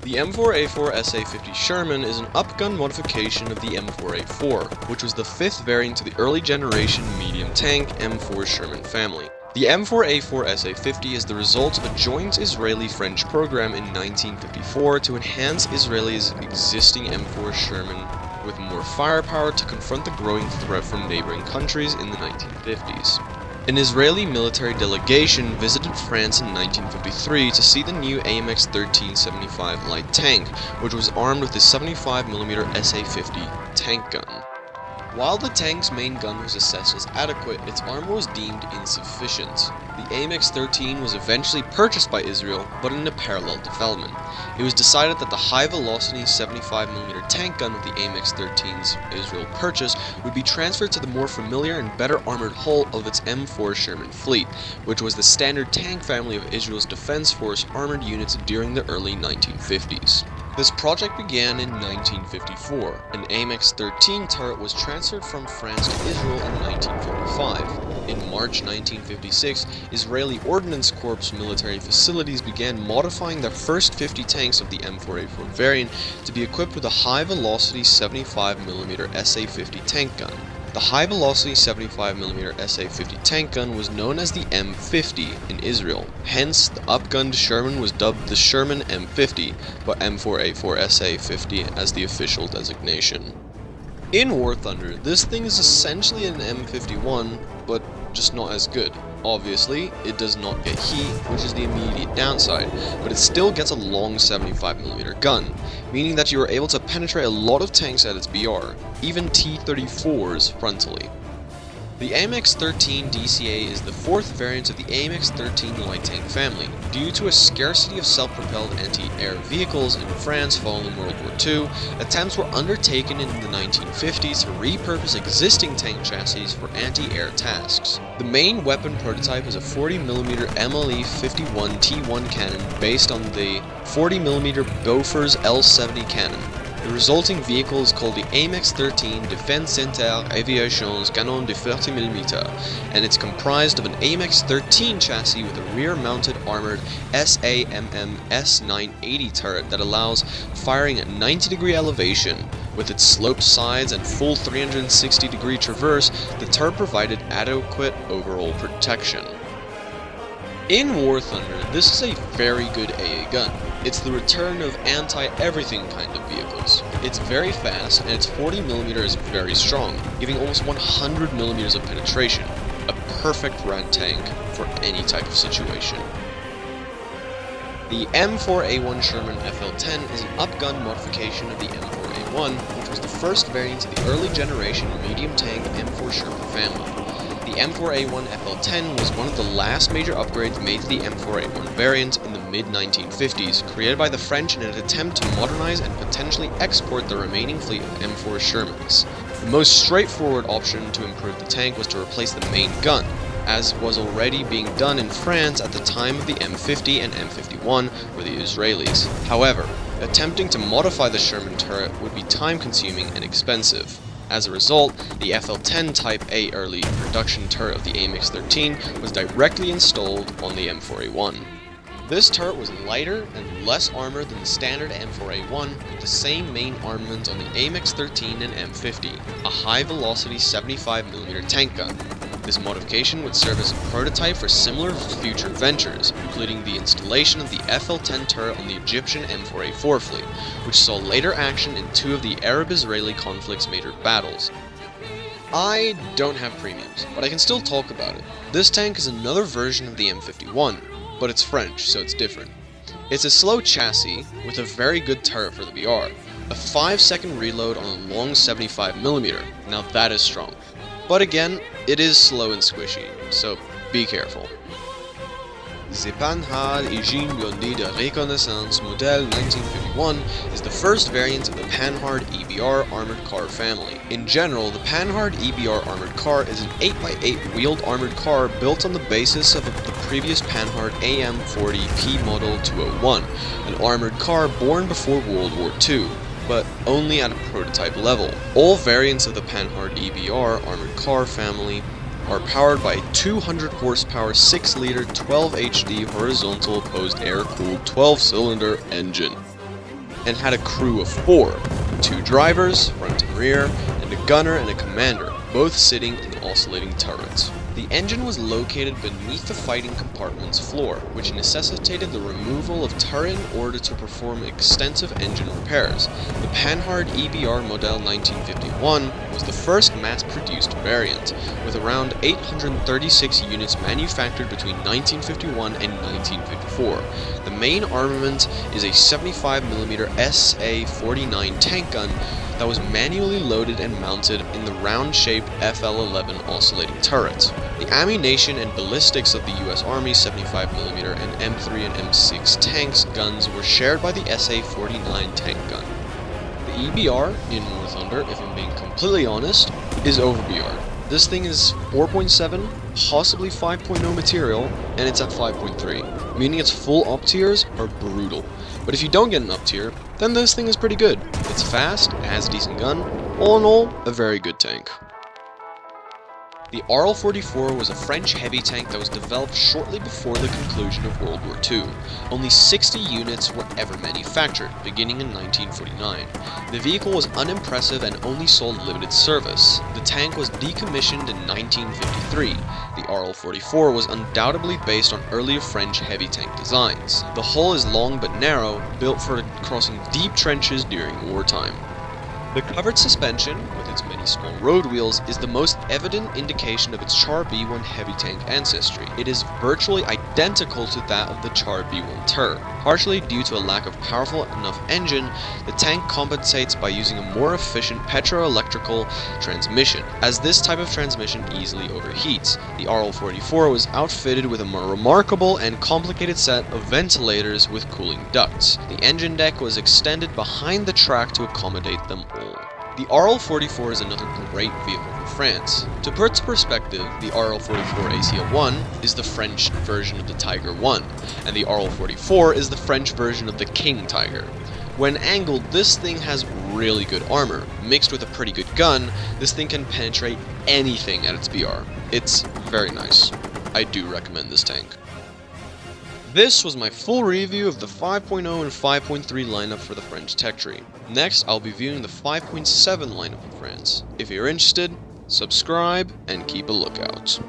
The M4A4 SA50 Sherman is an upgun modification of the M4A4, which was the fifth variant to the early generation medium tank M4 Sherman family. The M4A4 SA50 is the result of a joint Israeli-French program in 1954 to enhance Israel's existing M4 Sherman with more firepower to confront the growing threat from neighboring countries in the 1950s. An Israeli military delegation visited France in 1953 to see the new AMX-13 75 light tank, which was armed with the 75mm SA50 tank gun. While the tank's main gun was assessed as adequate, its armor was deemed insufficient. The AMX-13 was eventually purchased by Israel, but in a parallel development. It was decided that the high-velocity 75mm tank gun of the AMX-13's Israel purchase would be transferred to the more familiar and better armored hull of its M4 Sherman fleet, which was the standard tank family of Israel's Defense Force armored units during the early 1950s. This project began in 1954. An AMX-13 turret was transferred from France to Israel in 1955. In March 1956, Israeli Ordnance Corps military facilities began modifying their first 50 tanks of the M4A4 variant to be equipped with a high-velocity 75mm SA50 tank gun. The high-velocity 75mm SA50 tank gun was known as the M50 in Israel, hence the upgunned Sherman was dubbed the Sherman M50, but M4A4 SA50 as the official designation. In War Thunder, this thing is essentially an M51, but just not as good. Obviously, it does not get heat, which is the immediate downside, but it still gets a long 75mm gun, meaning that you are able to penetrate a lot of tanks at its E.B.R, even T-34s frontally. The AMX-13 DCA is the fourth variant of the AMX-13 light tank family. Due to a scarcity of self-propelled anti-air vehicles in France following World War II, attempts were undertaken in the 1950s to repurpose existing tank chassis for anti-air tasks. The main weapon prototype is a 40mm MLE-51 T1 cannon based on the 40mm Bofors L70 cannon. The resulting vehicle is called the AMX-13 Défense Inter-Aviation's Canon de 40mm, and it's comprised of an AMX-13 chassis with a rear-mounted armored SAMM S980 turret that allows firing at 90-degree elevation. With its sloped sides and full 360-degree traverse, the turret provided adequate overall protection. In War Thunder, this is a very good AA gun. It's the return of anti-everything kind of vehicles. It's very fast, and its 40mm is very strong, giving almost 100mm of penetration. A perfect rad tank for any type of situation. The M4A1 Sherman FL10 is an upgun modification of the M4A1, which was the first variant of the early generation medium tank M4 Sherman family. The M4A1 FL10 was one of the last major upgrades made to the M4A1 variant in the mid-1950s, created by the French in an attempt to modernize and potentially export the remaining fleet of M4 Shermans. The most straightforward option to improve the tank was to replace the main gun, as was already being done in France at the time of the M50 and M51 for the Israelis. However, attempting to modify the Sherman turret would be time-consuming and expensive. As a result, the FL10 Type A early production turret of the AMX-13 was directly installed on the M4A1. This turret was lighter and less armored than the standard M4A1, with the same main armament on the AMX-13 and M50, a high-velocity 75mm tank gun. This modification would serve as a prototype for similar future ventures, including the installation of the FL10 turret on the Egyptian M4A4 fleet, which saw later action in two of the Arab-Israeli conflict's major battles. I don't have premiums, but I can still talk about it. This tank is another version of the M51, but it's French, so it's different. It's a slow chassis with a very good turret for the E.B.R, a 5-second reload on a long 75mm, now that is strong. But again, it is slow and squishy, so be careful. The Panhard Engine Blindé de Reconnaissance Model 1951 is the first variant of the Panhard E.B.R armored car family. In general, the Panhard E.B.R armored car is an 8x8 wheeled armored car built on the basis of the previous Panhard AM40 P Model 201, an armored car born before World War II. But only at a prototype level. All variants of the Panhard E.B.R armored car family are powered by a 200 horsepower 6-liter 12 HD horizontal opposed air-cooled 12-cylinder engine. and had a crew of 4, 2 drivers, front and rear, and a gunner and a commander, both sitting in the oscillating turrets. The engine was located beneath the fighting compartment's floor, which necessitated the removal of turret in order to perform extensive engine repairs. The Panhard E.B.R model 1951 was the first mass-produced variant, with around 836 units manufactured between 1951 and 1954. The main armament is a 75mm SA50 tank gun that was manually loaded and mounted in the round-shaped FL10 oscillating turret. The ammunition and ballistics of the US Army's 75mm and M3 and M6 tanks guns were shared by the SA49 tank gun. The E.B.R in War Thunder, if I'm being completely honest, is over-BR'd. This thing is 4.7, possibly 5.0 material, and it's at 5.3, meaning its full up tiers are brutal. But if you don't get an up tier, then this thing is pretty good. It's fast, it has a decent gun, all in all, a very good tank. The ARL44 was a French heavy tank that was developed shortly before the conclusion of World War II. Only 60 units were ever manufactured, beginning in 1949. The vehicle was unimpressive and only sold limited service. The tank was decommissioned in 1953. The ARL44 was undoubtedly based on earlier French heavy tank designs. The hull is long but narrow, built for crossing deep trenches during wartime. The covered suspension, with its many small road wheels, is the most evident indication of its Char B1 heavy tank ancestry. It is virtually identical to that of the Char B1 Tur. Partially due to a lack of powerful enough engine, the tank compensates by using a more efficient petroelectrical transmission, as this type of transmission easily overheats. The ARL44 was outfitted with a more remarkable and complicated set of ventilators with cooling ducts. The engine deck was extended behind the track to accommodate them all. The ARL44 is another great vehicle for France. To put into perspective, the ARL44 ACA1 is the French version of the Tiger 1, and the ARL44 is the French version of the King Tiger. When angled, this thing has really good armor. Mixed with a pretty good gun, this thing can penetrate anything at its BR. It's very nice. I do recommend this tank. This was my full review of the 5.0 and 5.3 lineup for the French tech tree. Next, I'll be viewing the 5.7 lineup in France. If you're interested, subscribe and keep a lookout.